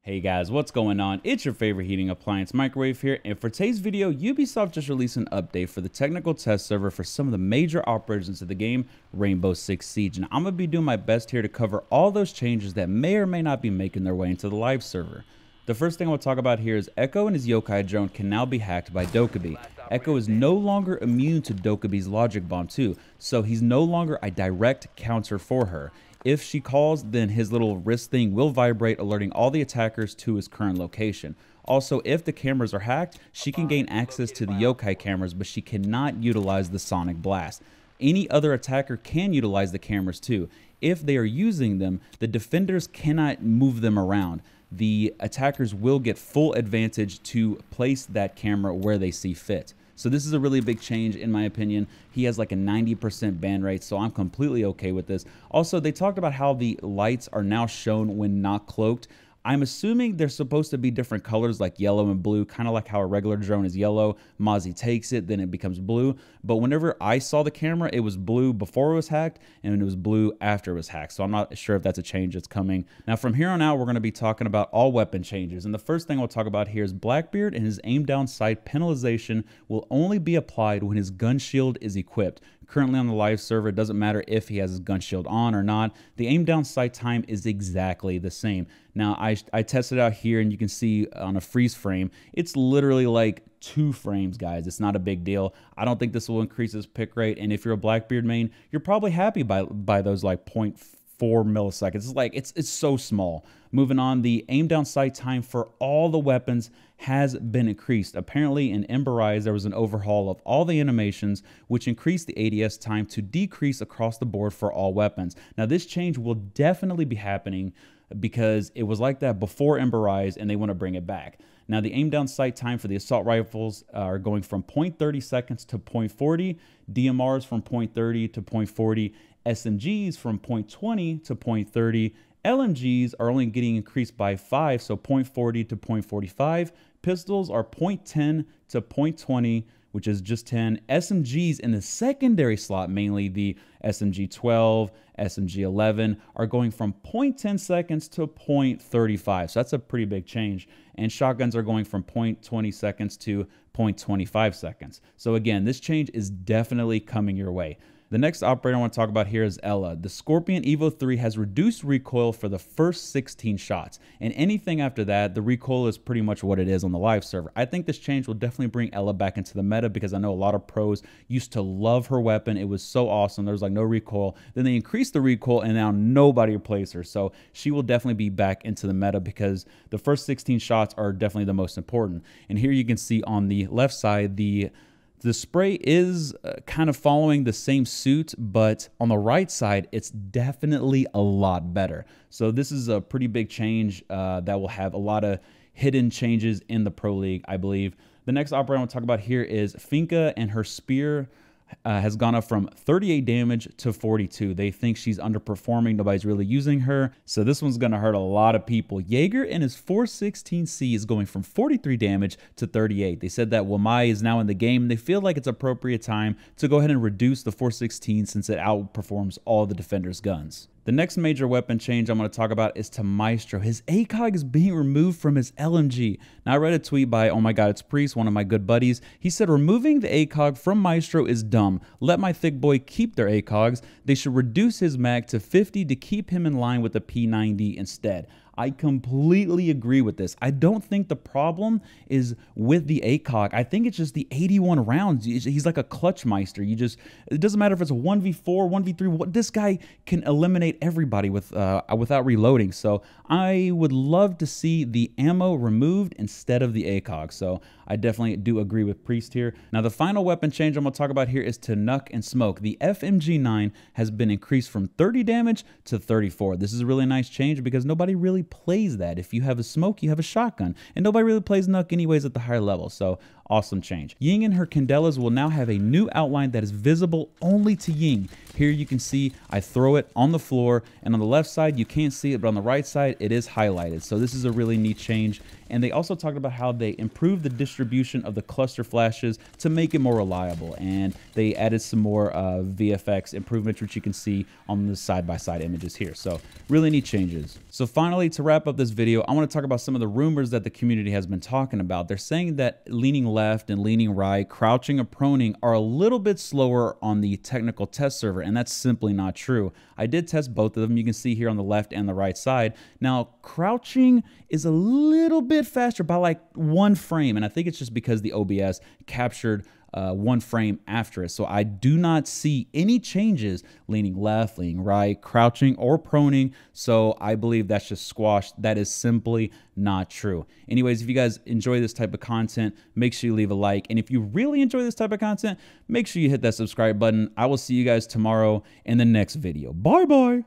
Hey guys, what's going on? It's your favorite heating appliance microwave here, and for today's video, Ubisoft just released an update for the technical test server for some of the major operations of the game, Rainbow Six Siege, and I'm going to be doing my best here to cover all those changes that may or may not be making their way into the live server. The first thing I want to talk about here is Echo and his yokai drone can now be hacked by Dokkaebi. Echo is no longer immune to Dokkaebi's logic bomb too, so he's no longer a direct counter for her. If she calls, then his little wrist thing will vibrate, alerting all the attackers to his current location. Also, if the cameras are hacked, she can gain access to the yokai cameras, but she cannot utilize the sonic blast. Any other attacker can utilize the cameras too. If they are using them, the defenders cannot move them around. The attackers will get full advantage to place that camera where they see fit. So this is a really big change in my opinion. He has like a 90% ban rate, so I'm completely okay with this. Also, they talked about how the lights are now shown when not cloaked. I'm assuming they're supposed to be different colors like yellow and blue, kind of like how a regular drone is yellow. Mozzie takes it, then it becomes blue. But whenever I saw the camera, it was blue before it was hacked, and it was blue after it was hacked. So I'm not sure if that's a change that's coming. Now from here on out, we're going to be talking about all weapon changes. And the first thing we'll talk about here is Blackbeard and his aim down sight penalization will only be applied when his gun shield is equipped. Currently on the live server, it doesn't matter if he has his gun shield on or not. The aim down sight time is exactly the same. Now, I tested out here, and you can see on a freeze frame, it's literally like 2 frames, guys. It's not a big deal. I don't think this will increase his pick rate, and if you're a Blackbeard main, you're probably happy by those like 0.4 milliseconds. It's like it's so small. Moving on, the aim down sight time for all the weapons has been increased. Apparently in Ember Rise, there was an overhaul of all the animations, which increased the ADS time to decrease across the board for all weapons. Now this change will definitely be happening because it was like that before Ember Rise, and they want to bring it back. Now the aim down sight time for the assault rifles are going from 0.30 seconds to 0.40, DMRs from 0.30 to 0.40, SMGs from 0.20 to 0.30, LMGs are only getting increased by 5, so 0.40 to 0.45. Pistols are 0.10 to 0.20, which is just 10. SMGs in the secondary slot, mainly the SMG 12, SMG 11, are going from 0.10 seconds to 0.35. So that's a pretty big change. And shotguns are going from 0.20 seconds to 0.25 seconds. So again, this change is definitely coming your way. The next operator I want to talk about here is Ella. The Scorpion Evo 3 has reduced recoil for the first 16 shots, and anything after that, the recoil is pretty much what it is on the live server. I think this change will definitely bring Ella back into the meta because I know a lot of pros used to love her weapon. It was so awesome. There was like no recoil. Then they increased the recoil, and now nobody replaces her. So she will definitely be back into the meta because the first 16 shots are definitely the most important. And here you can see on the left side, the spray is kind of following the same suit, but on the right side, it's definitely a lot better. So this is a pretty big change that will have a lot of hidden changes in the Pro League, I believe. The next operator I want to talk about here is Finca, and her spear has gone up from 38 damage to 42. They think she's underperforming. Nobody's really using her. So this one's going to hurt a lot of people. Jaeger and his 416C is going from 43 damage to 38. They said that Wamai is now in the game. They feel like it's appropriate time to go ahead and reduce the 416 since it outperforms all the defenders' guns. The next major weapon change I'm going to talk about is to Maestro. His ACOG is being removed from his LMG. Now, I read a tweet by, oh my god, it's Priest, one of my good buddies. He said, removing the ACOG from Maestro is dumb. Let my thick boy keep their ACOGs. They should reduce his mag to 50 to keep him in line with the P90 instead. I completely agree with this. I don't think the problem is with the ACOG. I think it's just the 81 rounds. He's like a clutch meister. It doesn't matter if it's a 1v4, 1v3. This guy can eliminate everybody without reloading. So I would love to see the ammo removed instead of the ACOG. So I definitely do agree with Priest here. Now the final weapon change I'm going to talk about here is to Nuck and Smoke. The FMG9 has been increased from 30 damage to 34. This is a really nice change because nobody really plays that. If you have a Smoke, you have a shotgun, and nobody really plays Nuck anyways at the higher level. So Awesome change. Ying and her candelas will now have a new outline that is visible only to Ying. Here you can see I throw it on the floor, and on the left side you can't see it, but on the right side it is highlighted. So this is a really neat change. And they also talked about how they improved the distribution of the cluster flashes to make it more reliable. And they added some more VFX improvements, which you can see on the side-by-side images here. So really neat changes. So finally, to wrap up this video, I want to talk about some of the rumors that the community has been talking about. They're saying that leaning left and leaning right, crouching or proning are a little bit slower on the technical test server, and that's simply not true. I did test both of them. You can see here on the left and the right side. Now, crouching is a little bit faster by like 1 frame, and I think it's just because the OBS captured 1 frame after it. So I do not see any changes leaning left, leaning right, crouching, or proning. So I believe that's just squashed. That is simply not true. Anyways, if you guys enjoy this type of content, make sure you leave a like. And if you really enjoy this type of content, make sure you hit that subscribe button. I will see you guys tomorrow in the next video. Bye bye.